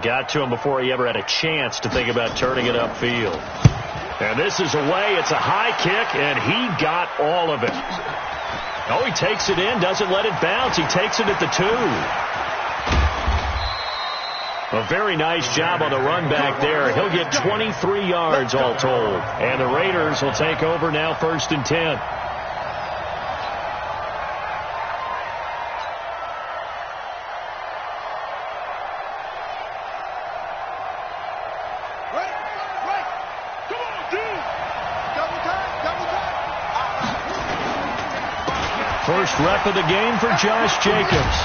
Got to him before he ever had a chance to think about turning it upfield. And this is away. It's a high kick, and he got all of it. Oh, he takes it in, doesn't let it bounce. He takes it at the 2. A very nice job on the run back there. He'll get 23 yards all told. And the Raiders will take over now, 1st and 10. First rep of the game for Josh Jacobs.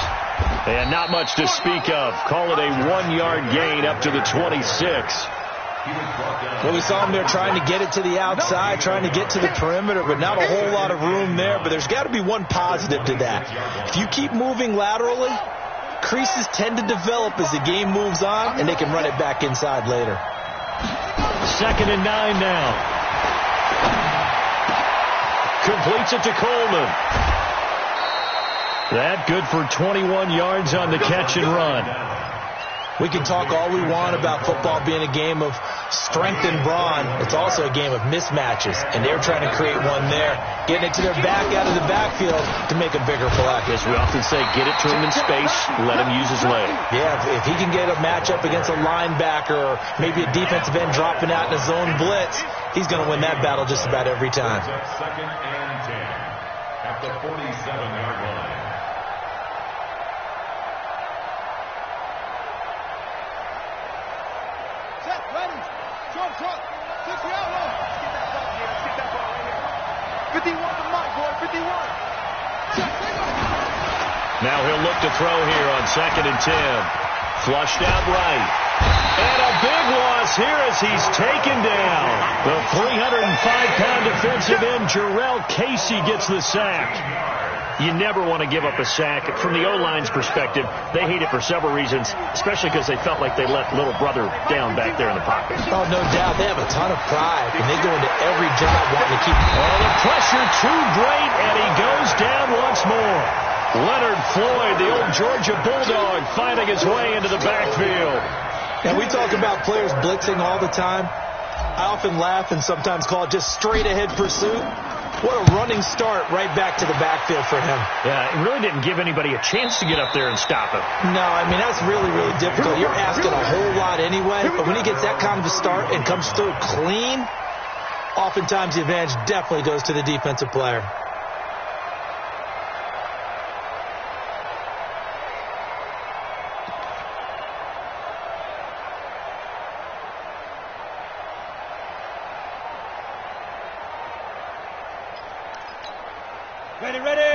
And not much to speak of. Call it a 1-yard gain up to the 26. Well, we saw him there trying to get it to the outside, trying to get to the perimeter, but not a whole lot of room there. But there's got to be one positive to that. If you keep moving laterally, creases tend to develop as the game moves on, and they can run it back inside later. 2nd and 9 now. Completes it to Coleman. That good for 21 yards on the catch and run. We can talk all we want about football being a game of strength and brawn. It's also a game of mismatches, and they're trying to create one there, getting it to their back out of the backfield to make a bigger play. As we often say, get it to him in space, let him use his leg. Yeah, if he can get a matchup against a linebacker or maybe a defensive end dropping out in a zone blitz, he's going to win that battle just about every time. 2nd and 10 at the 47-yard line. Now he'll look to throw here on 2nd and 10. Flushed out right. And a big loss here as he's taken down. The 305-pound defensive end, Jarrell Casey, gets the sack. You never want to give up a sack. From the O-line's perspective, they hate it for several reasons, especially because they felt like they let little brother down back there in the pocket. Oh, no doubt. They have a ton of pride, and they go into every drive wanting to keep... Oh, the pressure too great, and he goes down once more. Leonard Floyd, the old Georgia Bulldog, finding his way into the backfield. And we talk about players blitzing all the time. I often laugh and sometimes call it just straight-ahead pursuit. What a running start right back to the backfield for him. Yeah, it really didn't give anybody a chance to get up there and stop him. No, I mean, that's really, really difficult. You're asking a whole lot anyway, but when he gets that kind of a start and comes through clean, oftentimes the advantage definitely goes to the defensive player.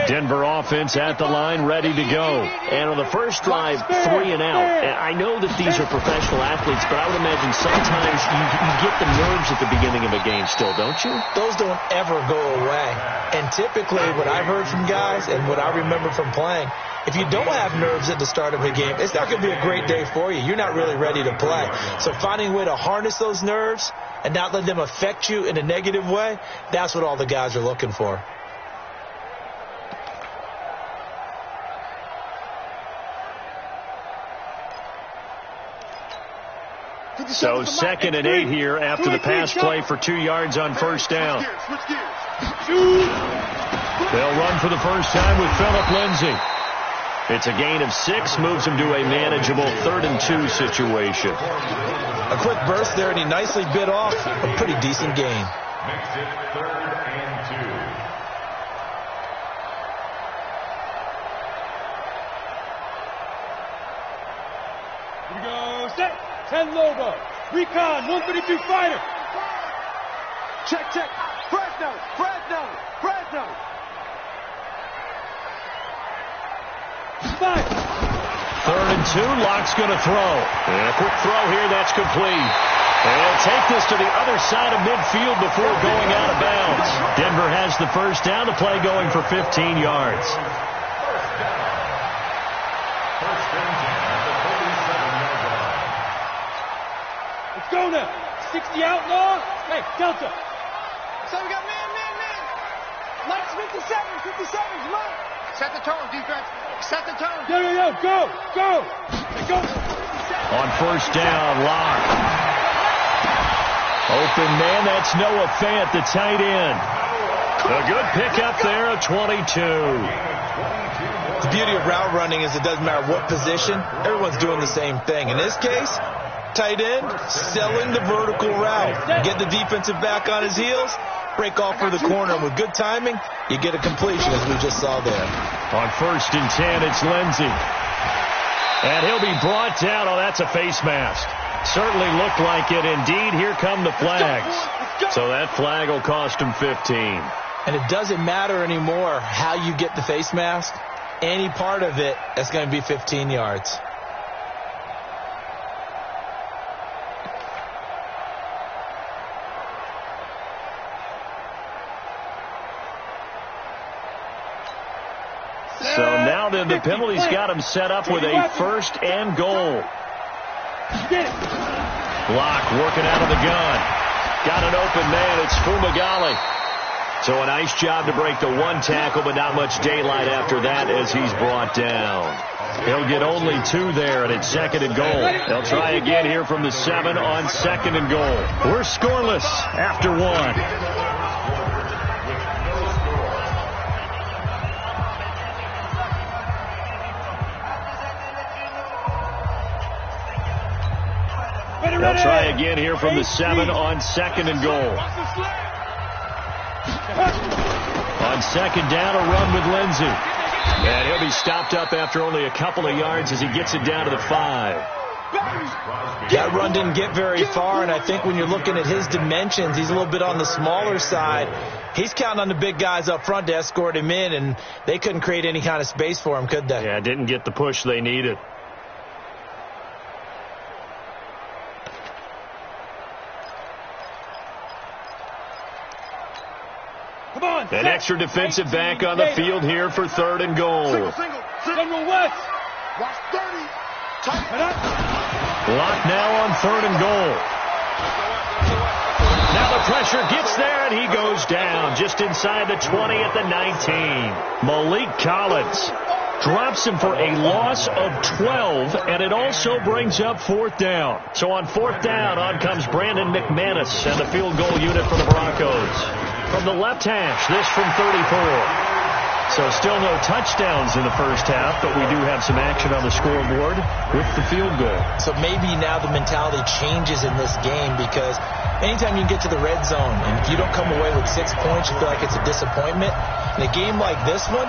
Denver offense at the line, ready to go. And on the first drive, 3 and out. And I know that these are professional athletes, but I would imagine sometimes you get the nerves at the beginning of a game still, don't you? Those don't ever go away. And typically what I've heard from guys and what I remember from playing, if you don't have nerves at the start of a game, it's not going to be a great day for you. You're not really ready to play. So finding a way to harness those nerves and not let them affect you in a negative way, that's what all the guys are looking for. So 2nd and 8 here after the pass play for 2 yards on first down. They'll run for the first time with Phillip Lindsay. It's a gain of 6, moves him to a manageable 3rd and 2 situation. A quick burst there, and he nicely bit off a pretty decent gain. Makes it 3rd and 2. Here we go, set. 10 Lobo. Recon, 132 fighter. Check. Fresno. 5. 3rd and 2, Locke's going to throw. And a quick throw here, that's complete. And they'll take this to the other side of midfield before going out of bounds. Denver has the first down, the play going for 15 yards. Let's go now. 60 outlaw. Hey, Delta. So we got man. Lights 57, come on. Set the tone, defense. Set the tone. Yo, go. Hey, go. On first down, Locke. Open man, that's Noah Fant, the tight end. A good pickup there, a 22. The beauty of route running is it doesn't matter what position, everyone's doing the same thing. In this case, tight end, selling the vertical route. Get the defensive back on his heels, break off for the corner. And with good timing, you get a completion, as we just saw there. On first and 10, it's Lindsey. And he'll be brought down. Oh, that's a face mask. Certainly looked like it. Indeed, here come the flags. So that flag will cost him 15. And it doesn't matter anymore how you get the face mask. Any part of it, that's going to be 15 yards. So now then the penalty's got him set up with a first and goal. Locke working out of the gun. Got an open man. It's Fumagalli. So a nice job to break the one tackle, but not much daylight after that as he's brought down. He'll get only 2 there, and it's second and goal. They'll try again here from the 7 on second and goal. We're scoreless after 1. They'll try again here from the 7 on second and goal. On second down, a run with Lindsey. And he'll be stopped up after only a couple of yards as he gets it down to the 5. That run didn't get very far, and I think when you're looking at his dimensions, he's a little bit on the smaller side. He's counting on the big guys up front to escort him in, and they couldn't create any kind of space for him, could they? Yeah, didn't get the push they needed. An extra defensive back on the field here for third and goal. General West. Watch 30. Lock now on third and goal. Now the pressure gets there, and he goes down just inside the 20 at the 19. Malik Collins drops him for a loss of 12, and it also brings up fourth down. So on fourth down, on comes Brandon McManus and the field goal unit for the Broncos. From the left hash, this from 34. So still no touchdowns in the first half, but we do have some action on the scoreboard with the field goal. So maybe now the mentality changes in this game, because anytime you can get to the red zone and if you don't come away with 6 points, you feel like it's a disappointment. In a game like this one,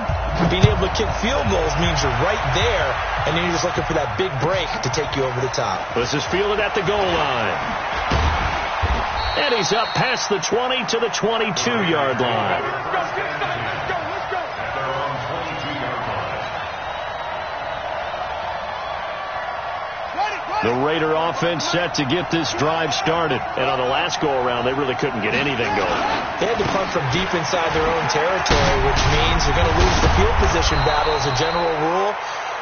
being able to kick field goals means you're right there, and then you're just looking for that big break to take you over the top. This is fielded at the goal line. And he's up past the 20 to the 22-yard line. The Raider offense set to get this drive started. And on the last go-around, they really couldn't get anything going. They had to punt from deep inside their own territory, which means you're going to lose the field position battle as a general rule.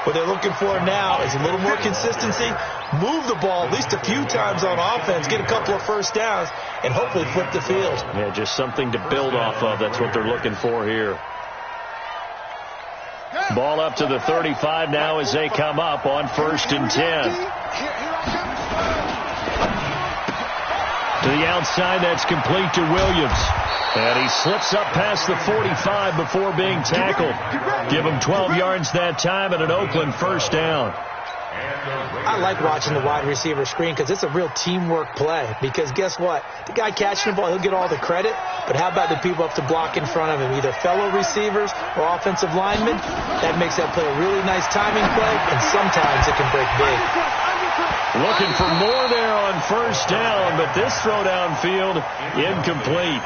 What they're looking for now is a little more consistency, move the ball at least a few times on offense, get a couple of first downs, and hopefully flip the field. Yeah, just something to build off of. That's what they're looking for here. Ball up to the 35 now as they come up on first and 10. To the outside, that's complete to Williams. And he slips up past the 45 before being tackled. Give him 12 yards that time and an Oakland first down. I like watching the wide receiver screen because it's a real teamwork play. Because guess what? The guy catching the ball, he'll get all the credit. But how about the people up to block in front of him, either fellow receivers or offensive linemen? That makes that play a really nice timing play, and sometimes it can break big. Looking for more there on first down, but this throw downfield incomplete.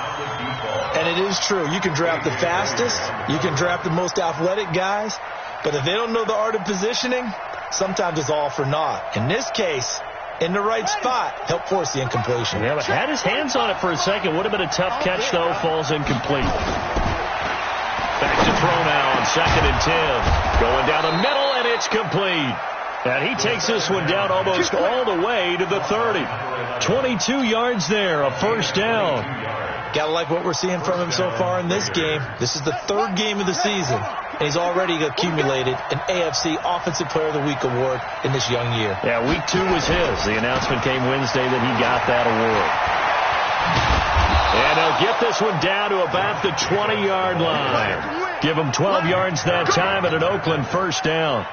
And it is true. You can draft the fastest. You can draft the most athletic guys. But if they don't know the art of positioning, sometimes it's all for naught. In this case, in the right spot, help force the incompletion. Yeah, but had his hands on it for a second. Would have been a tough catch, though. Falls incomplete. Back to throw now on second and 10. Going down the middle, and it's complete. And he takes this one down almost all the way to the 30. 22 yards there, a first down. Gotta like what we're seeing from him so far in this game. This is the third game of the season, and he's already accumulated an AFC Offensive Player of the Week award in this young year. Yeah, week 2 was his. The announcement came Wednesday that he got that award. And they'll get this one down to about the 20-yard line. Give them 12 yards that time and an Oakland first down.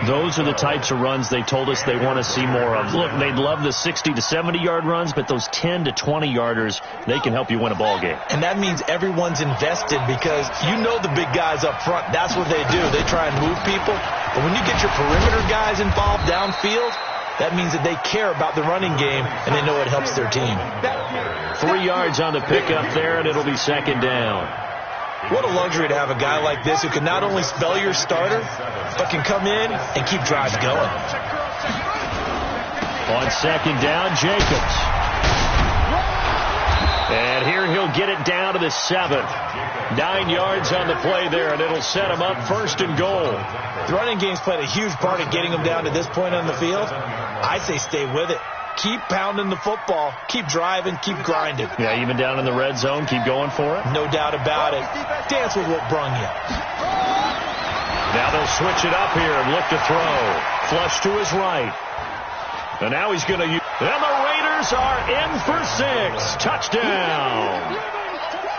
Those are the types of runs they told us they want to see more of. Look, they'd love the 60 to 70-yard runs, but those 10 to 20-yarders, they can help you win a ball game. And that means everyone's invested because you know the big guys up front. That's what they do. They try and move people. But when you get your perimeter guys involved downfield, that means that they care about the running game, and they know it helps their team. 3 yards on the pickup there, and it'll be second down. What a luxury to have a guy like this who can not only spell your starter, but can come in and keep drives going. On second down, Jacobs. And here he'll get it down to the 7. 9 yards on the play there, and it'll set him up first and goal. The running game's played a huge part in getting him down to this point on the field. I say stay with it. Keep pounding the football. Keep driving. Keep grinding. Yeah, even down in the red zone, keep going for it. No doubt about it. Dance with what brung you. Now they'll switch it up here and look to throw. Flush to his right. And now he's going to use... And the Raiders are in for 6. Touchdown.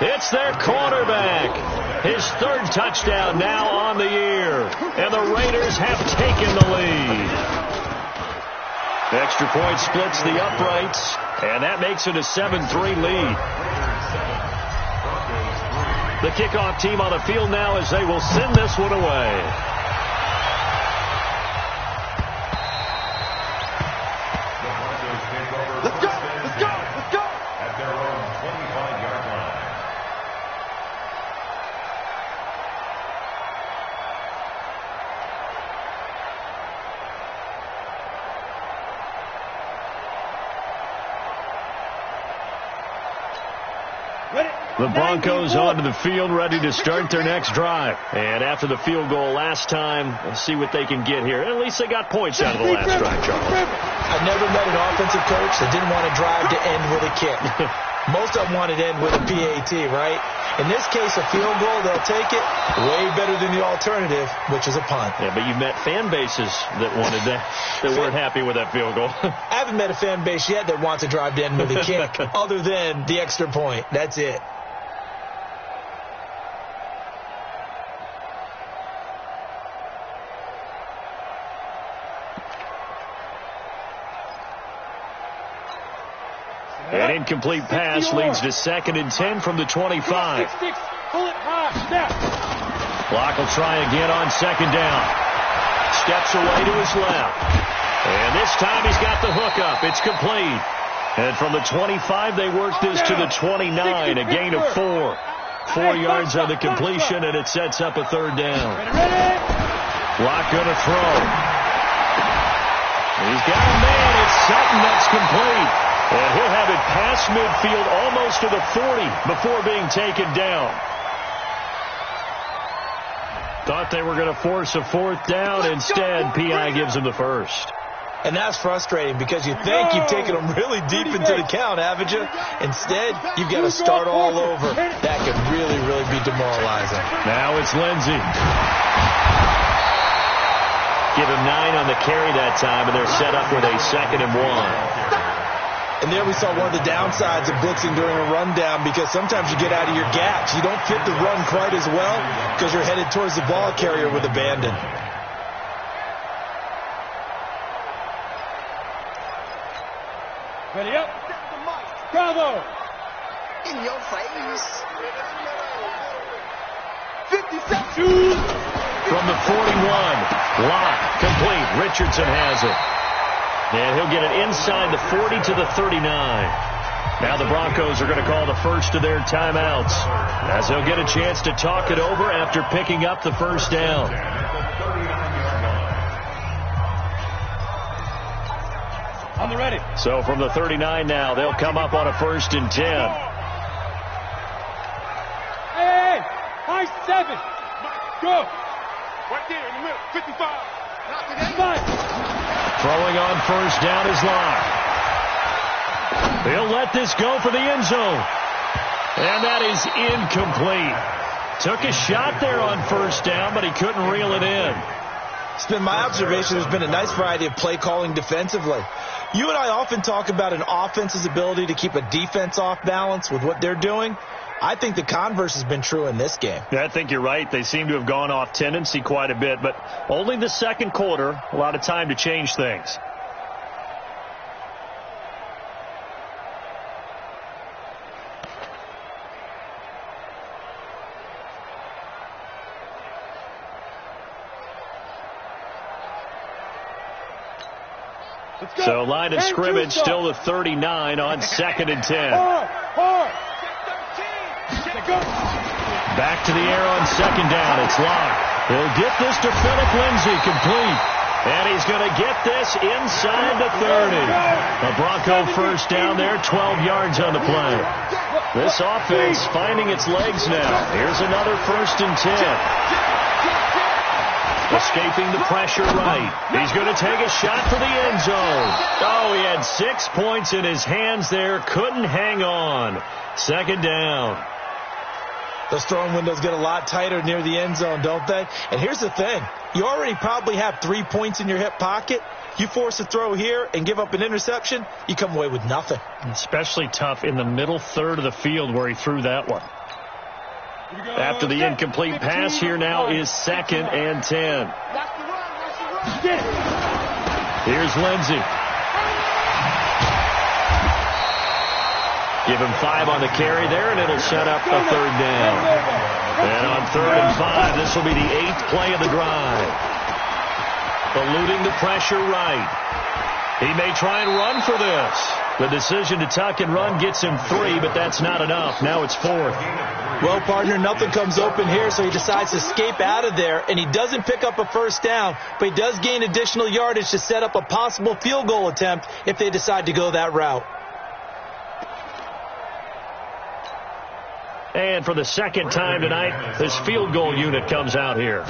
It's their quarterback. His third touchdown now on the year. And the Raiders have taken the lead. The extra point splits the uprights, and that makes it a 7-3 lead. The kickoff team on the field now as they will send this one away. Let's go! Let's go! Let's go! At their own 25-yard line. The Broncos onto the field, ready to start their next drive. And after the field goal last time, let's see what they can get here. At least they got points out of the last drive, Charles. I never met an offensive coach that didn't want to drive to end with a kick. Most of them wanted to end with a PAT, right? In this case, a field goal, they'll take it way better than the alternative, which is a punt. Yeah, but you've met fan bases that wanted that weren't happy with that field goal. I haven't met a fan base yet that wants to drive to end with a kick, other than the extra point. That's it. An incomplete pass leads to 2nd and 10 from the 25. Pull it high. Snap. Block will try again on 2nd down. Steps away to his left. And this time he's got the hook up. It's complete. And from the 25, they work this to the 29, a gain of 4. 4 yards on the completion, and it sets up a 3rd down. Block going to throw. He's got a man. It's Sutton that's complete. And he'll have it past midfield almost to the 40 before being taken down. Thought they were going to force a 4th down. Instead, P.I. gives him the first. And that's frustrating because you think you've taken them really deep into the count, haven't you? Instead, you've got to start all over. That could really, really be demoralizing. Now it's Lindsey. Give him 9 on the carry that time, and they're set up with a 2nd and 1. And there we saw one of the downsides of blitzing during a rundown because sometimes you get out of your gaps. You don't fit the run quite as well because you're headed towards the ball carrier with abandon. Ready up. Bravo. In your face. 57. From the 41. Lock. Complete. Richardson has it. And he'll get it inside the 40 to the 39. Now the Broncos are going to call the first of their timeouts as they'll get a chance to talk it over after picking up the first down. On the ready. So from the 39 now, they'll come up on a 1st and 10. Hey, high 7. Go. Right there in the middle. 55. 55. Throwing on first down is Locke. He'll let this go for the end zone. And that is incomplete. Took a shot there on first down, but he couldn't reel it in. It's been my observation there's been a nice variety of play calling defensively. You and I often talk about an offense's ability to keep a defense off balance with what they're doing. I think the converse has been true in this game. Yeah, I think you're right. They seem to have gone off tendency quite a bit, but only the second quarter, a lot of time to change things. So line of scrimmage still the 39 on 2nd and 10. Back to the air on 2nd down. It's Locke. He'll get this to Philip Lindsay, complete. And he's going to get this inside the 30. A Bronco first down there, 12 yards on the play. This offense finding its legs now. Here's another 1st and 10. Escaping the pressure right. He's going to take a shot for the end zone. Oh, he had 6 points in his hands there. Couldn't hang on. 2nd down. Those throwing windows get a lot tighter near the end zone, don't they? And here's the thing. You already probably have 3 points in your hip pocket. You force a throw here and give up an interception, you come away with nothing. Especially tough in the middle third of the field where he threw that one. After the incomplete pass, here now is 2nd and 10. Here's Lindsay. Give him 5 on the carry there, and it'll set up a 3rd down. And on 3rd and 5, this will be the 8th play of the drive. Eluding the pressure right. He may try and run for this. The decision to tuck and run gets him 3, but that's not enough. Now it's 4th. Well, partner, nothing comes open here, so he decides to escape out of there, and he doesn't pick up a 1st down, but he does gain additional yardage to set up a possible field goal attempt if they decide to go that route. And for the 2nd time tonight, this field goal unit comes out here.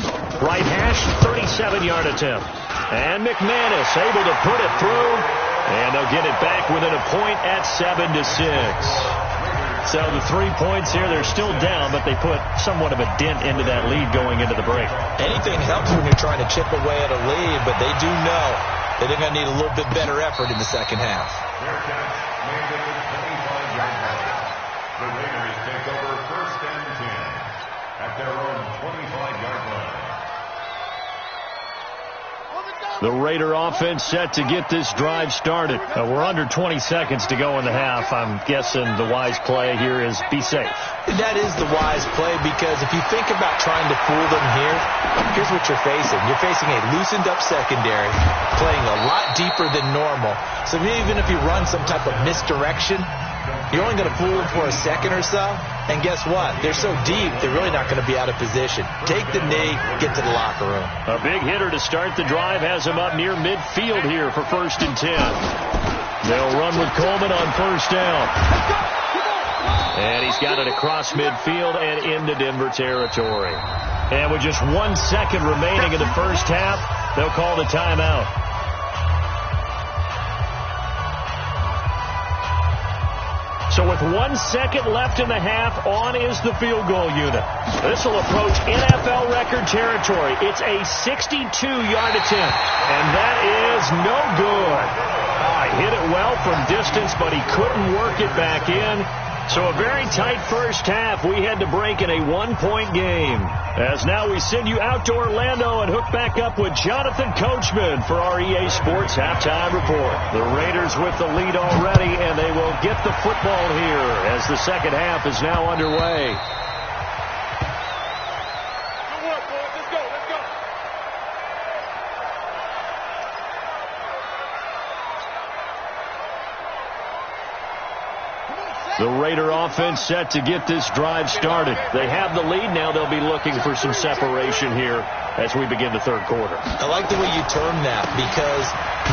Right hash, 37-yard attempt. And McManus able to put it through, and they'll get it back within a point at 7-6. So the 3 points here, they're still down, but they put somewhat of a dent into that lead going into the break. Anything helps when you're trying to chip away at a lead, but they do know that they're going to need a little bit better effort in the second half. The Raiders take over 1st and 10 at their own 25-yard line. The Raider offense set to get this drive started. We're under 20 seconds to go in the half. I'm guessing the wise play here is be safe. That is the wise play, because if you think about trying to fool them here, here's what you're facing. You're facing a loosened up secondary, playing a lot deeper than normal. So even if you run some type of misdirection, you're only going to fool them for a second or so. And guess what? They're so deep, they're really not going to be out of position. Take the knee, get to the locker room. A big hitter to start the drive has him up near midfield here for 1st and 10. They'll run with Coleman on 1st down. And he's got it across midfield and into Denver territory. And with just 1 second remaining in the first half, they'll call the timeout. So with 1 second left in the half, on is the field goal unit. This will approach NFL record territory. It's a 62-yard attempt, and that is no good. He hit it well from distance, but he couldn't work it back in. So a very tight first half. We had to break in a 1-point game. As now we send you out to Orlando and hook back up with Jonathan Coachman for our EA Sports Halftime Report. The Raiders with the lead already, and they will get the football here as the second half is now underway. The Raider offense set to get this drive started. They have the lead now. They'll be looking for some separation here as we begin the third quarter. I like the way you term that, because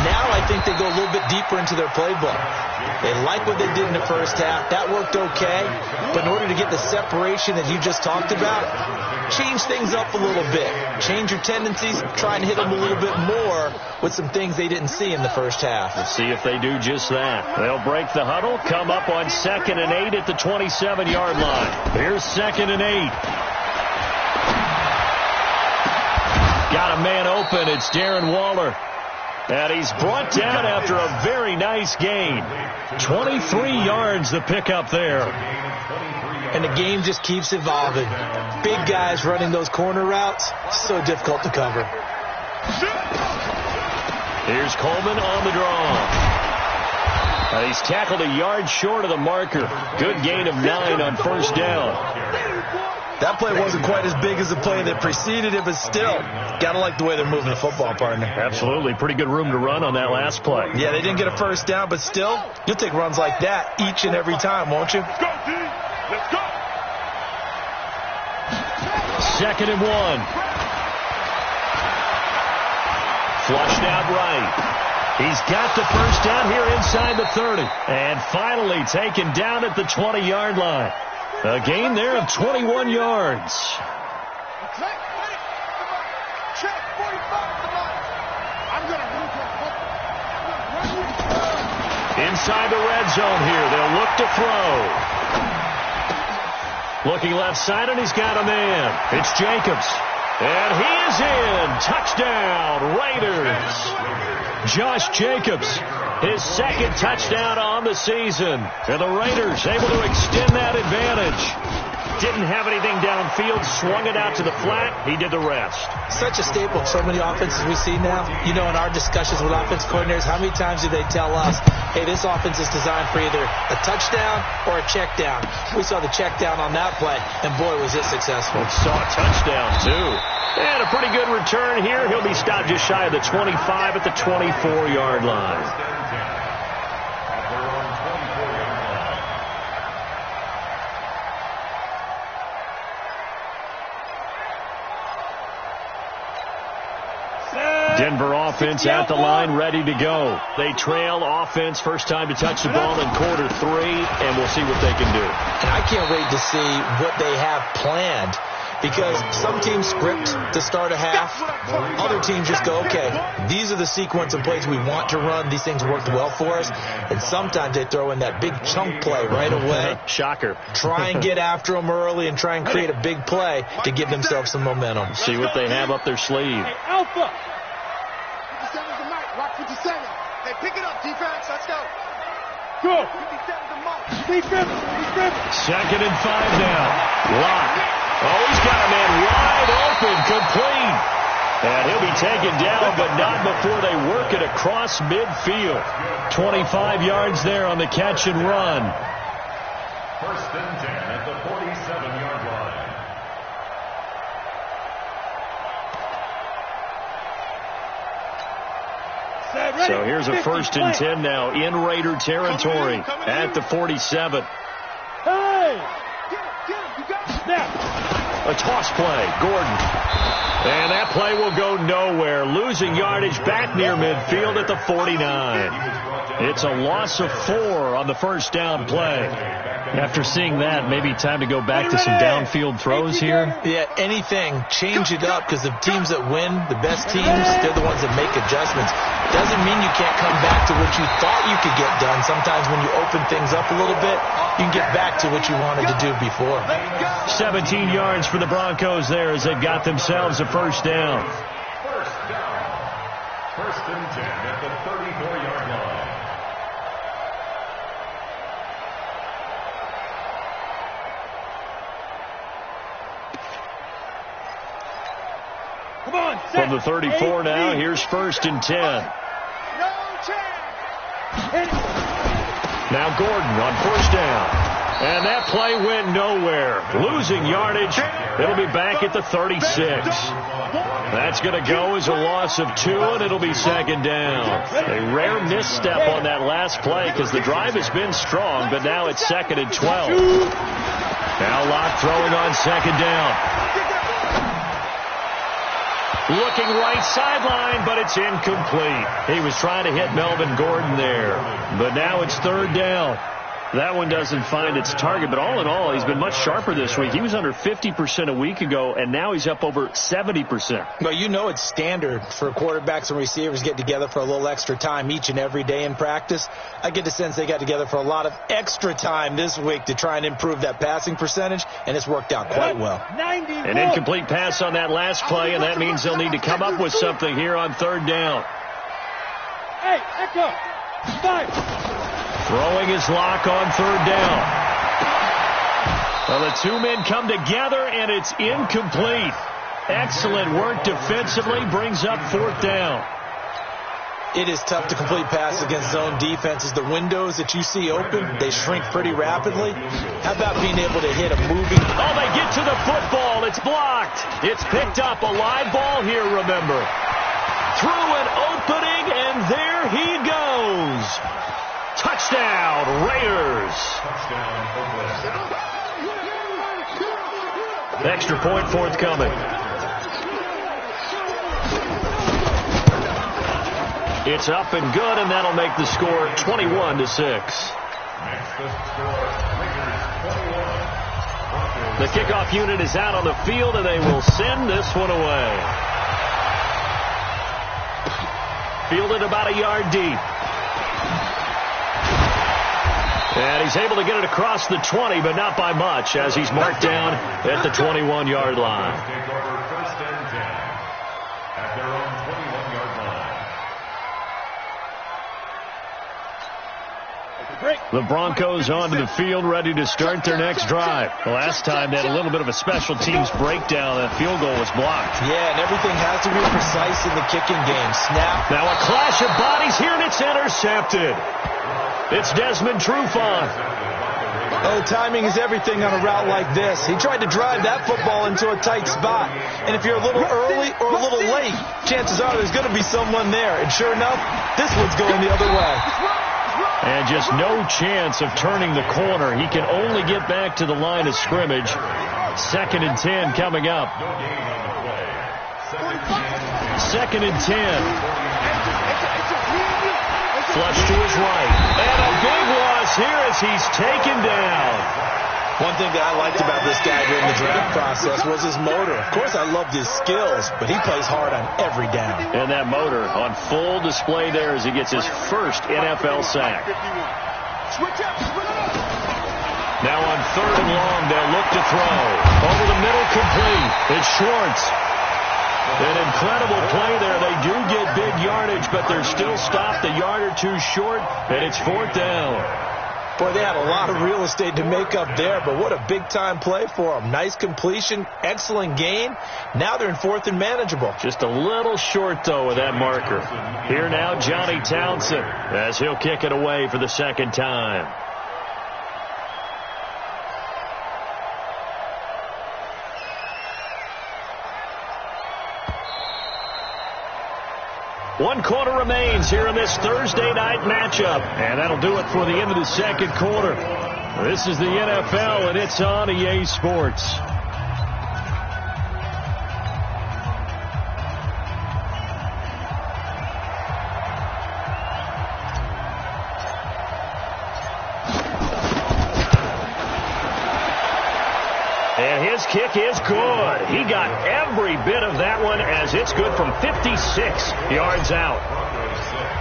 Now I think they go a little bit deeper into their playbook. They like what they did in the first half. That worked okay. But in order to get the separation that you just talked about, change things up a little bit. Change your tendencies. Try and hit them a little bit more with some things they didn't see in the first half. Let's see if they do just that. They'll break the huddle, come up on 2nd and 8 at the 27-yard line. Here's 2nd and 8. Got a man open. It's Darren Waller. And he's brought down after a very nice gain. 23 yards the pickup there. And the game just keeps evolving. Big guys running those corner routes, so difficult to cover. Here's Coleman on the draw. He's tackled a yard short of the marker. Good gain of 9 on first down. That play wasn't quite as big as the play that preceded it, but still, gotta like the way they're moving the football, partner. Absolutely. Pretty good room to run on that last play. Yeah, they didn't get a first down, but still, you'll take runs like that each and every time, won't you? Let's go, D. Let's go. 2nd and 1. Flushed out right. He's got the first down here inside the 30. And finally taken down at the 20-yard line. A gain there of 21 yards. Check 45. I'm going to move that. Inside the red zone here. They'll look to throw. Looking left side, and he's got a man. It's Jacobs. And he is in. Touchdown, Raiders. Josh Jacobs, his 2nd touchdown on the season. And the Raiders able to extend that advantage. Didn't have anything downfield, swung it out to the flat. He did the rest. Such a staple of so many offenses we see now. You know, in our discussions with offense coordinators, how many times do they tell us, hey, this offense is designed for either a touchdown or a check down. We saw the check down on that play, and boy, was it successful. We saw a touchdown, too. And a pretty good return here. He'll be stopped just shy of the 25 at the 24-yard line. Denver offense at the line, ready to go. They trail offense, first time to touch the ball in quarter 3, and we'll see what they can do. And I can't wait to see what they have planned, because some teams script to start a half. Other teams just go, okay, these are the sequence of plays we want to run. These things worked well for us. And sometimes they throw in that big chunk play right away. Shocker. Try and get after them early and try and create a big play to give themselves some momentum. See what they have up their sleeve. Hey, Alpha. 57's the mark. Rock 57. Hey, pick it up, defense. Let's go. Go. 57's the mark. Defense. 2nd and 5 now. Lock. Oh, he's got a man wide open, complete. And he'll be taken down, but not before they work it across midfield. 25 yards there on the catch and run. 1st and 10 at the 47-yard line. So here's a 1st and 10 now in Raider territory at the 47. Hey! Snap. A toss play, Gordon. And that play will go nowhere. Losing yardage back near midfield at the 49. It's a loss of 4 on the first down play. After seeing that, maybe time to go back to some downfield throws here. Yeah, anything. Change it up, because the teams that win, the best teams, they're the ones that make adjustments. Doesn't mean you can't come back to what you thought you could get done. Sometimes when you open things up a little bit, you can get back to what you wanted to do before. 17 yards for the Broncos there as they've got themselves a first down. 1st and 10 at the 34-yard line. Come on, From the 34 now, here's 1st and 10. No chance. Now Gordon on first down. And that play went nowhere. Losing yardage. It'll be back at the 36. That's going to go as a loss of 2, and it'll be 2nd down. A rare misstep on that last play because the drive has been strong, but now it's 2nd and 12. Now Locke throwing on 2nd down. Looking right sideline, but it's incomplete. He was trying to hit Melvin Gordon there. But now it's third down. That one doesn't find its target, but all in all, he's been much sharper this week. He was under 50% a week ago, and now he's up over 70%. Well, you know it's standard for quarterbacks and receivers get together for a little extra time each and every day in practice. I get the sense they got together for a lot of extra time this week to try and improve that passing percentage, and it's worked out quite well. An incomplete pass on that last play, and that means they'll need to come up with something here on third down. Hey, Echo, 5. Throwing his lock on third down. Well, the two men come together, and it's incomplete. Excellent work defensively, brings up fourth down. It is tough to complete passes against zone defenses. The windows that you see open, they shrink pretty rapidly. How about being able to hit a moving... Oh, they get to the football. It's blocked. It's picked up. A live ball here, remember. Through an opening, and there he goes. Touchdown, Raiders. Extra point forthcoming. It's up and good, and that'll make the score 21-6. The kickoff unit is out on the field, and they will send this one away. Fielded about a yard deep. And he's able to get it across the 20, but not by much, as he's marked down at the 21-yard line. The Broncos onto the field, ready to start their next drive. Last time they had a little bit of a special teams breakdown. That field goal was blocked. Yeah, and everything has to be precise in the kicking game. Snap. Now a clash of bodies here, and it's intercepted. It's Desmond Trufant. Oh, timing is everything on a route like this. He tried to drive that football into a tight spot. And if you're a little early or a little late, chances are there's going to be someone there. And sure enough, this one's going the other way. And just no chance of turning the corner. He can only get back to the line of scrimmage. 2nd and 10 coming up. 2nd and 10. Flush to his right. And a big loss here as he's taken down. One thing that I liked about this guy during the draft process was his motor. Of course, I loved his skills, but he plays hard on every down. And that motor on full display there as he gets his first NFL sack. Now on 3rd and long, they'll look to throw. Over the middle, complete. It's Schwartz. An incredible play there. They do get big yardage, but they're still stopped a yard or two short, and it's 4th down. Boy, they had a lot of real estate to make up there, but what a big-time play for them. Nice completion, excellent gain. Now they're in 4th and manageable. Just a little short, though, with that marker. Here now, Johnny Townsend, as he'll kick it away for the 2nd time. One quarter remains here in this Thursday night matchup. And that'll do it for the end of the 2nd quarter. This is the NFL, and it's on EA Sports. And his kick is good. He got every bit of that one as it's good from 56 yards out.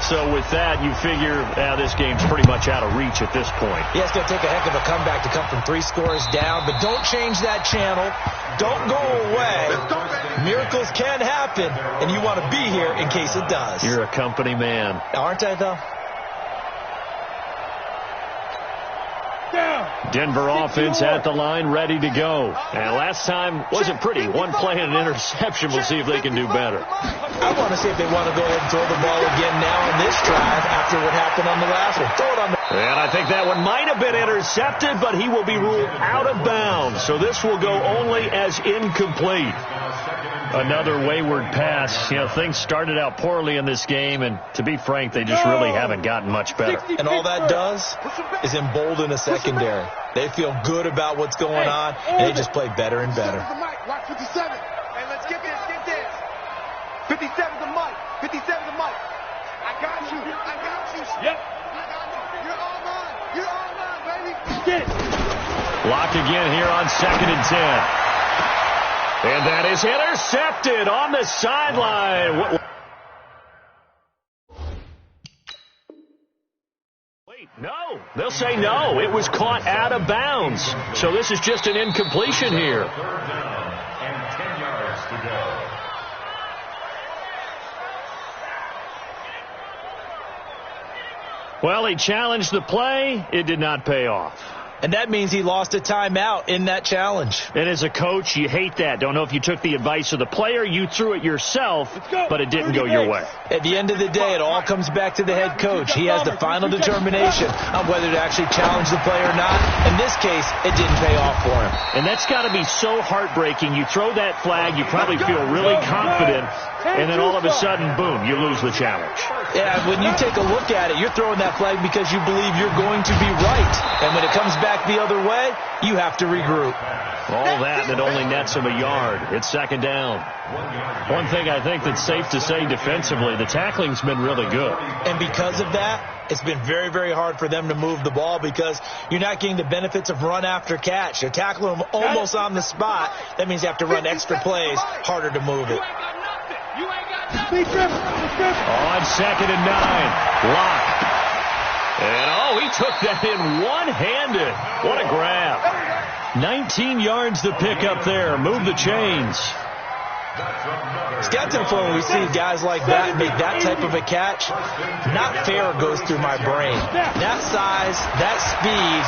So with that, you figure this game's pretty much out of reach at this point. Yeah, it's going to take a heck of a comeback to come from 3 scores down, but don't change that channel. Don't go away. Miracles can happen, and you want to be here in case it does. You're a company man. Aren't I, though? Denver offense at the line, ready to go. And last time wasn't pretty. One play and an interception. We'll see if they can do better. I want to see if they want to go ahead and throw the ball again now on this drive after what happened on the last one. Throw it on the... And I think that one might have been intercepted, but he will be ruled out of bounds. So this will go only as incomplete. Another wayward pass. You know, things started out poorly in this game, and to be frank, they just really haven't gotten much better. And all that does is embolden a secondary. They feel good about what's going on, and they just play better and better. 57's a Mike. 57's a Mike. I got you. I got you. Yep. You're all mine. You're all mine, baby. Get it. Lock again here on 2nd and 10. And that is intercepted on the sideline. Wait, no. They'll say no. It was caught out of bounds. So this is just an incompletion here. 3rd down and 10 yards to go. Well, he challenged the play. It did not pay off. And that means he lost a timeout in that challenge. And as a coach, you hate that. Don't know if you took the advice of the player, you threw it yourself, but it didn't go your way. At the end of the day, it all comes back to the head coach. He has the final determination on whether to actually challenge the play or not. In this case, it didn't pay off for him. And that's got to be so heartbreaking. You throw that flag, you probably feel really confident, and then all of a sudden, boom, you lose the challenge. Yeah, when you take a look at it, you're throwing that flag because you believe you're going to be right. And when it comes back the other way, you have to regroup. All that, and it only nets him a yard. It's 2nd down. One thing I think that's safe to say defensively, the tackling's been really good. And because of that, it's been very, very hard for them to move the ball because you're not getting the benefits of run after catch. You're tackling them almost on the spot. That means you have to run extra plays, harder to move it. On 2nd and 9, Locke. And, he took that in one-handed. What a grab. 19 yards to pick up there. Move the chains. It's got to the point where we see guys like that make that type of a catch. Not fair goes through my brain. That size, that speed,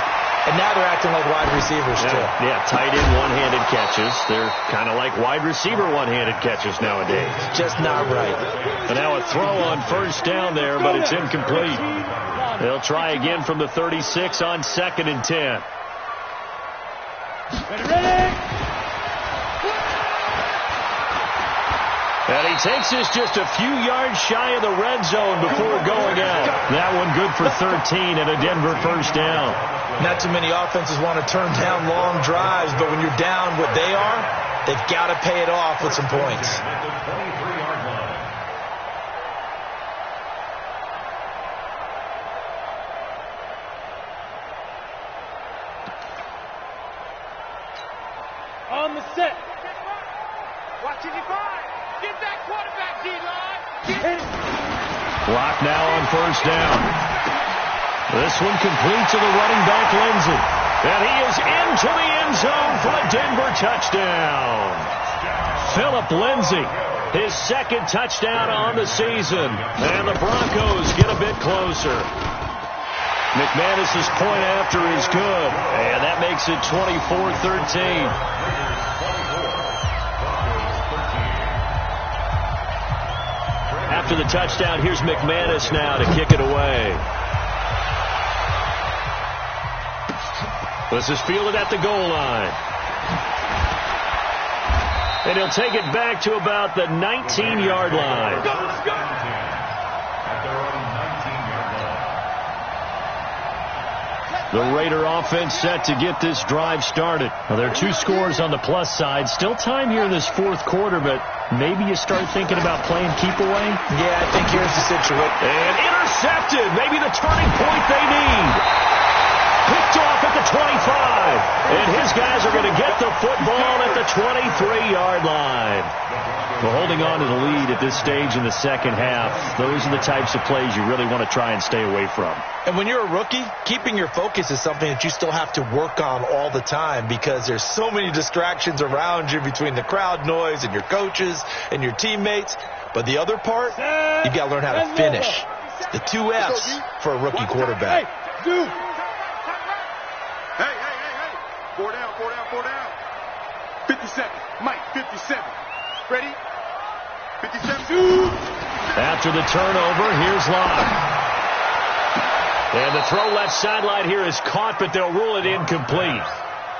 and now they're acting like wide receivers too. Yeah, tight end one-handed catches. They're kind of like wide receiver one-handed catches nowadays. Just not right. And now a throw on 1st down there, but it's incomplete. They'll try again from the 36 on 2nd and 10. Ready? And he takes us just a few yards shy of the red zone before going out. That one good for 13 and a Denver 1st down. Not too many offenses want to turn down long drives, but when you're down what they are, they've got to pay it off with some points. On the set. Watch it divide. Get that quarterback, D-line. Block now on 1st down. This one complete to the running back, Lindsey. And he is into the end zone for a Denver touchdown. Phillip Lindsey, his 2nd touchdown on the season. And the Broncos get a bit closer. McManus's point after is good. And that makes it 24-13. After the touchdown, here's McManus now to kick it away. This is fielded at the goal line. And he'll take it back to about the 19-yard line. The Raider offense set to get this drive started. Now, there are 2 scores on the plus side. Still time here in this 4th quarter, but maybe you start thinking about playing keep away. Yeah, I think here's the situation. And intercepted. Maybe the turning point they need. Picked off at the 25. And his guys are going to get the football at the 23-yard line. Well, holding on to the lead at this stage in the 2nd half, those are the types of plays you really want to try and stay away from. And when you're a rookie, keeping your focus is something that you still have to work on all the time because there's so many distractions around you between the crowd noise and your coaches and your teammates. But the other part, you've got to learn how to finish. The 2 F's for a rookie quarterback. Hey. 4 down. 57. Mike, 57. Ready? 57. After the turnover, here's Locke. And the throw left sideline here is caught, but they'll rule it incomplete.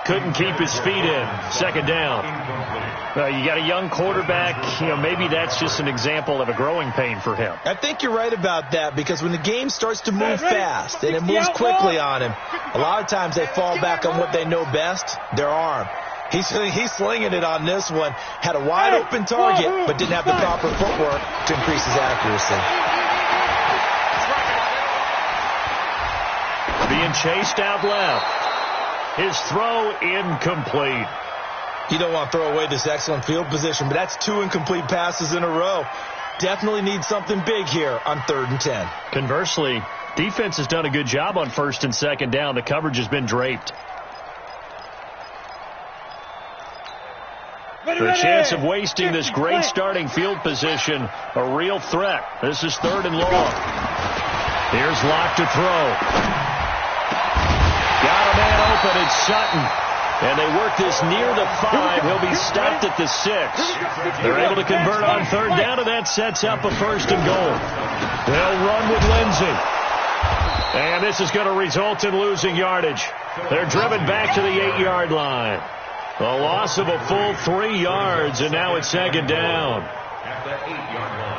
Couldn't keep his feet in. 2nd down. You got a young quarterback. Maybe that's just an example of a growing pain for him. I think you're right about that because when the game starts to move fast and it moves quickly on him, a lot of times they fall back on what they know best, their arm. He's slinging it on this one. Had a wide open target, but didn't have the proper footwork to increase his accuracy. Being chased out left. His throw incomplete. You don't want to throw away this excellent field position, but that's 2 incomplete passes in a row. Definitely need something big here on 3rd and 10. Conversely, defense has done a good job on 1st and 2nd down. The coverage has been draped. The chance of wasting this great starting field position, a real threat. This is 3rd and long. Here's Locke to throw. Got a man open. It's Sutton. And they work this near the 5. He'll be stopped at the 6. They're able to convert on 3rd down, and that sets up a 1st and goal. They'll run with Lindsey. And this is going to result in losing yardage. They're driven back to the 8-yard line. A loss of a full 3 yards, and now it's 2nd down. At the 8-yard line.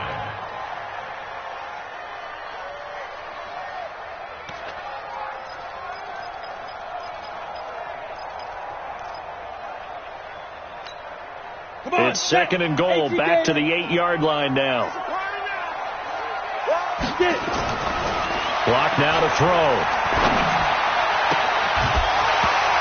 It's 2nd and goal, back to the 8-yard line now. Clock now to throw.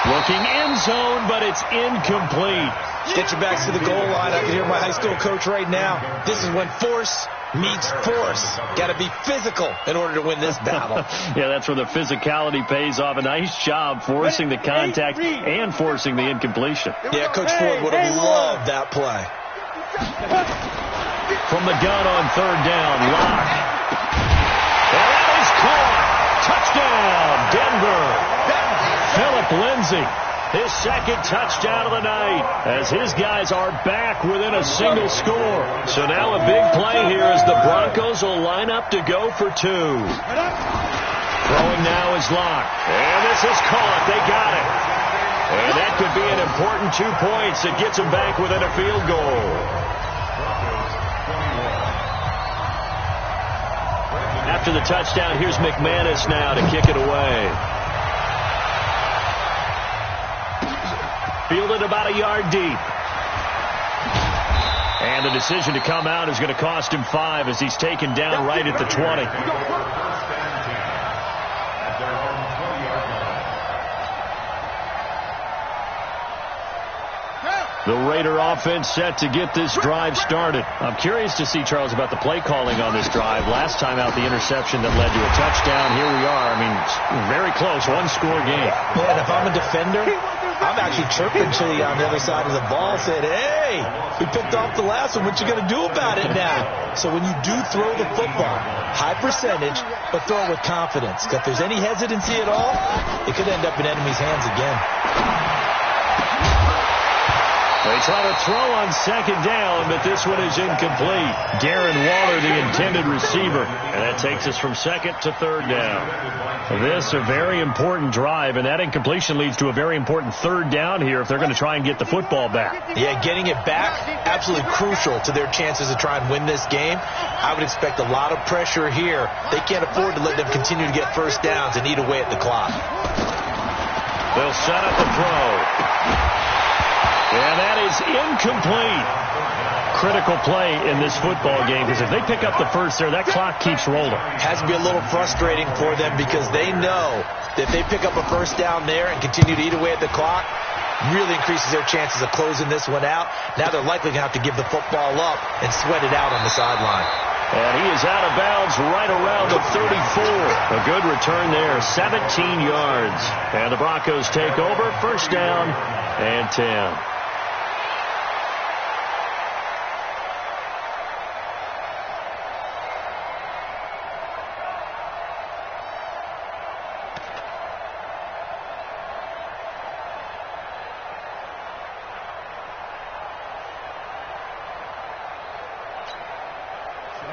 Looking end zone, but it's incomplete. Get your backs to the goal line. I can hear my high school coach right now. This is when force meets force. Got to be physical in order to win this battle. Yeah, that's where the physicality pays off. A nice job forcing the contact and forcing the incompletion. Yeah, Coach Ford would have loved that play. From the gun on 3rd down, Locke. And that is caught. Touchdown, Denver. Philip Lindsay, his 2nd touchdown of the night, as his guys are back within a single score. So now a big play here as the Broncos will line up to go for 2. Throwing now is Locke. And this is caught. They got it. And that could be an important 2 points that gets them back within a field goal. After the touchdown, here's McManus now to kick it away. Fielded about a yard deep. And the decision to come out is going to cost him 5 as he's taken down right at the 20. The Raider offense set to get this drive started. I'm curious to see, Charles, about the play calling on this drive. Last time out, the interception that led to a touchdown. Here we are. I mean, very close, 1-score game. Yeah, and if I'm a defender, I'm actually chirping to you on the other side of the ball, saying, hey, we picked off the last one. What you going to do about it now? So when you do throw the football, high percentage, but throw it with confidence. If there's any hesitancy at all, it could end up in enemy's hands again. They try to throw on 2nd down, but this one is incomplete. Darren Waller, the intended receiver. And that takes us from 2nd to 3rd down. This a very important drive, and that incompletion leads to a very important 3rd down here if they're going to try and get the football back. Yeah, getting it back, absolutely crucial to their chances to try and win this game. I would expect a lot of pressure here. They can't afford to let them continue to get 1st downs and eat away at the clock. They'll set up the throw. And that is incomplete. Critical play in this football game, because if they pick up the 1st there, that clock keeps rolling. Has to be a little frustrating for them because they know that if they pick up a 1st down there and continue to eat away at the clock, really increases their chances of closing this one out. Now they're likely going to have to give the football up and sweat it out on the sideline. And he is out of bounds right around the 34. A good return there, 17 yards. And the Broncos take over, 1st down and 10.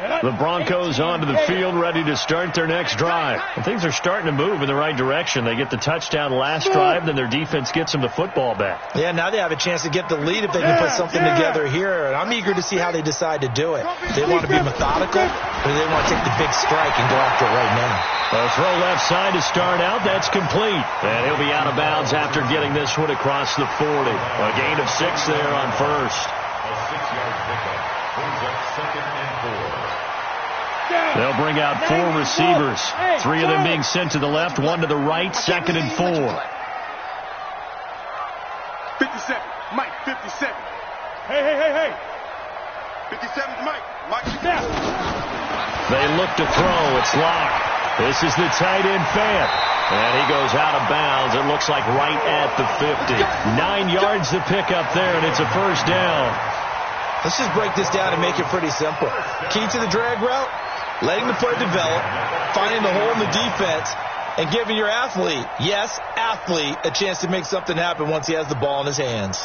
The Broncos onto the field, ready to start their next drive. And things are starting to move in the right direction. They get the touchdown last drive, then their defense gets them the football back. Yeah, now they have a chance to get the lead if they can put something together here. And I'm eager to see how they decide to do it. They want to be methodical, or they want to take the big strike and go after it right now. A throw left side to start out. That's complete. And he'll be out of bounds after getting this one across the 40. A gain of 6 there on first. A 6-yard pickup brings up 2nd and 4. They'll bring out 4 receivers. 3 of them being sent to the left, 1 to the right, 2nd and 4. 57, Mike, 57. Hey. 57's Mike. Mike, They look to throw. It's locked. This is the tight end, Fant. And he goes out of bounds. It looks like right at the 50. 9 yards to pick up there, and it's a first down. Let's just break this down and make it pretty simple. Key to the drag route, letting the play develop, finding the hole in the defense, and giving your athlete, yes, athlete, a chance to make something happen once he has the ball in his hands.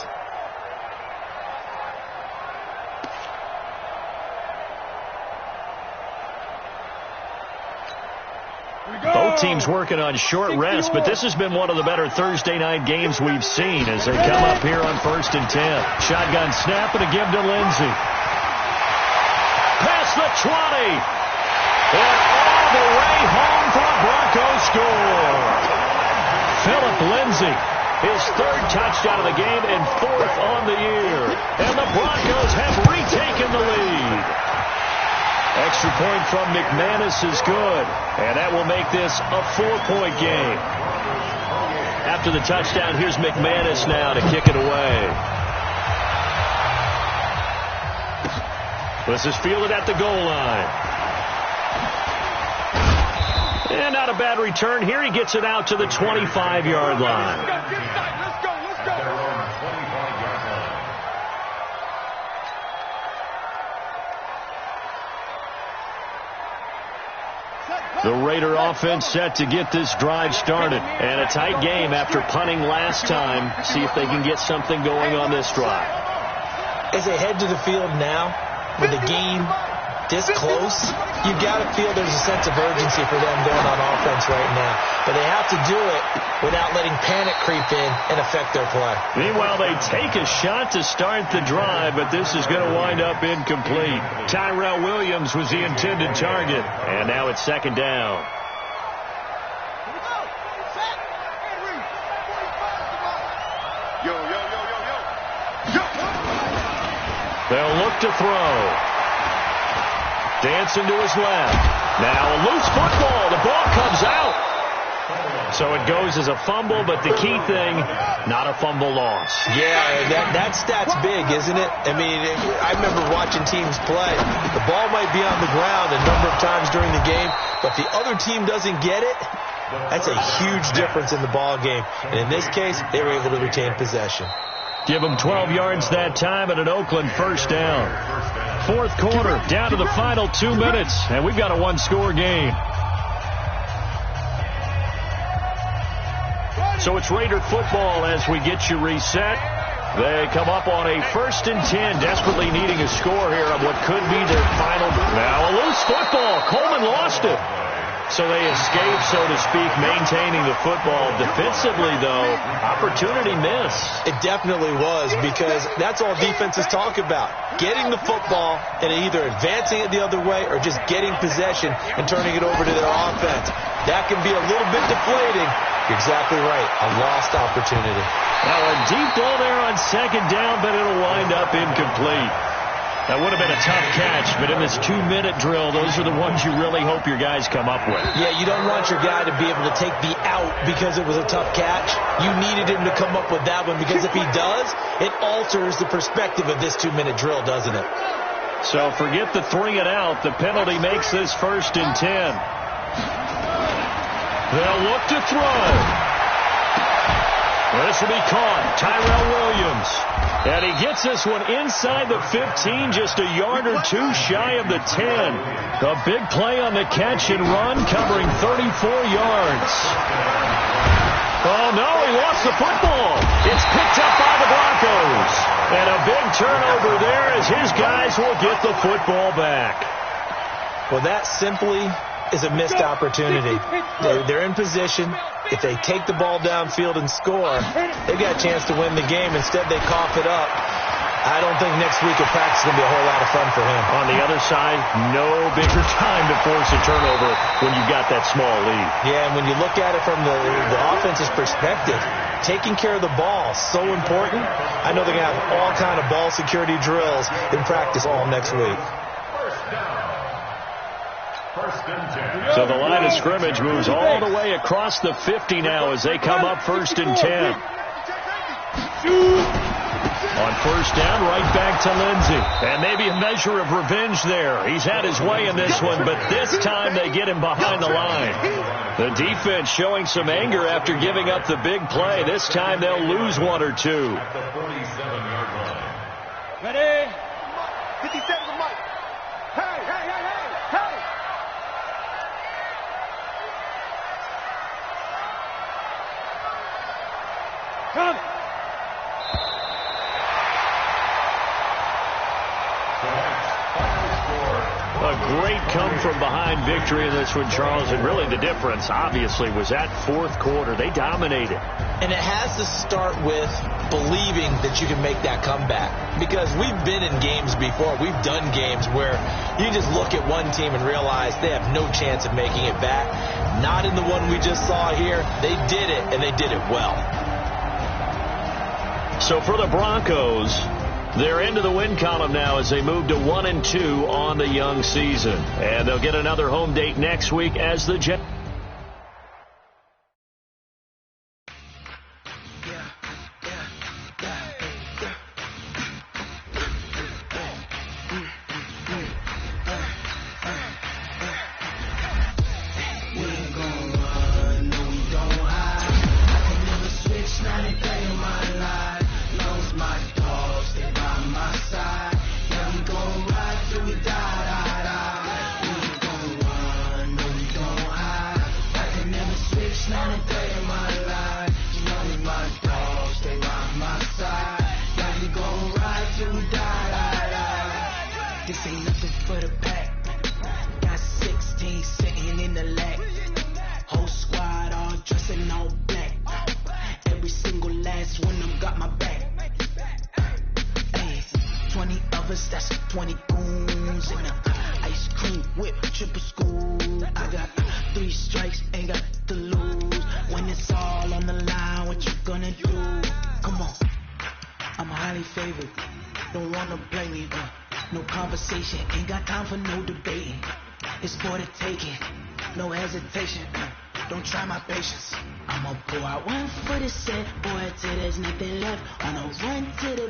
Both teams working on short rest, but this has been one of the better Thursday night games we've seen as they come up here on 1st and 10. Shotgun snap and a give to Lindsey. Past the 20. And all the way home for a Broncos score. Philip Lindsey, his 3rd touchdown of the game and 4th on the year. And the Broncos have retaken the lead. Extra point from McManus is good, and that will make this a 4-point game. After the touchdown, here's McManus now to kick it away. This is fielded at the goal line. And not a bad return here. He gets it out to the 25-yard line. let's go. The Raider offense set to get this drive started. And a tight game after punting last time. See if they can get something going on this drive. As they head to the field now, with the game this close, you got to feel there's a sense of urgency for them going on offense right now. But they have to do it without letting panic creep in and affect their play. Meanwhile, they take a shot to start the drive, but this is going to wind up incomplete. Tyrell Williams was the intended target, and now it's 2nd down. Yo. They'll look to throw. Dancing to his left. Now a loose football. The ball comes out. So it goes as a fumble, but the key thing, not a fumble loss. Yeah, that stat's big, isn't it? I mean, I remember watching teams play. The ball might be on the ground a number of times during the game, but if the other team doesn't get it, that's a huge difference in the ball game. And in this case, they were able to retain possession. Give them 12 yards that time and an Oakland first down. 4th quarter, down to the final 2 minutes, and we've got a 1-score game. So it's Raider football as we get you reset. They come up on a 1st and 10, desperately needing a score here on what could be their final. Now a loose football. Coleman lost it. So they escape, so to speak, maintaining the football. Defensively, though, opportunity miss. It definitely was, because that's all defenses talk about. Getting the football and either advancing it the other way or just getting possession and turning it over to their offense. That can be a little bit deflating. You're exactly right. A lost opportunity. Now a deep ball there on 2nd down, but it'll wind up incomplete. That would have been a tough catch, but in this 2-minute drill, those are the ones you really hope your guys come up with. Yeah, you don't want your guy to be able to take the out because it was a tough catch. You needed him to come up with that one, because if he does, it alters the perspective of this 2-minute drill, doesn't it? So forget the 3 and out. The penalty makes this 1st and 10. They'll look to throw. This will be caught. Tyrell Williams. And he gets this one inside the 15, just a yard or 2 shy of the 10. A big play on the catch and run, covering 34 yards. Oh, no, he lost the football. It's picked up by the Broncos. And a big turnover there as his guys will get the football back. Well, that simply is a missed opportunity. They're in position. If they take the ball downfield and score, they've got a chance to win the game. Instead, they cough it up. I don't think next week at practice is going to be a whole lot of fun for him. On the other side, no bigger time to force a turnover when you've got that small lead. Yeah, and when you look at it from the offense's perspective, taking care of the ball, so important. I know they're going to have all kind of ball security drills in practice all next week. So the line of scrimmage moves all the way across the 50 now as they come up 1st and 10. On 1st down, right back to Lindsey. And maybe a measure of revenge there. He's had his way in this one, but this time they get him behind the line. The defense showing some anger after giving up the big play. This time they'll lose one or two. At the 47-yard line. Ready? 57 to Mike. Hey, hey, hey, hey, hey! Come! A great come-from-behind victory in this one, Charles. And really the difference, obviously, was that 4th quarter. They dominated. And it has to start with believing that you can make that comeback. Because we've been in games before. We've done games where you just look at one team and realize they have no chance of making it back. Not in the one we just saw here. They did it, and they did it well. So for the Broncos, they're into the win column now as they move to 1-2 on the young season. And they'll get another home date next week as the Jets. That's 20 goons and ice cream whip, triple school. I got 3 strikes, ain't got to lose. When it's all on the line, what you gonna do? Come on, I'm highly favored. Don't wanna play me, no conversation. Ain't got time for no debating. It's for the taking, no hesitation. Don't try my patience. I'ma pull out one for the set, boy, till there's nothing left. On a run to the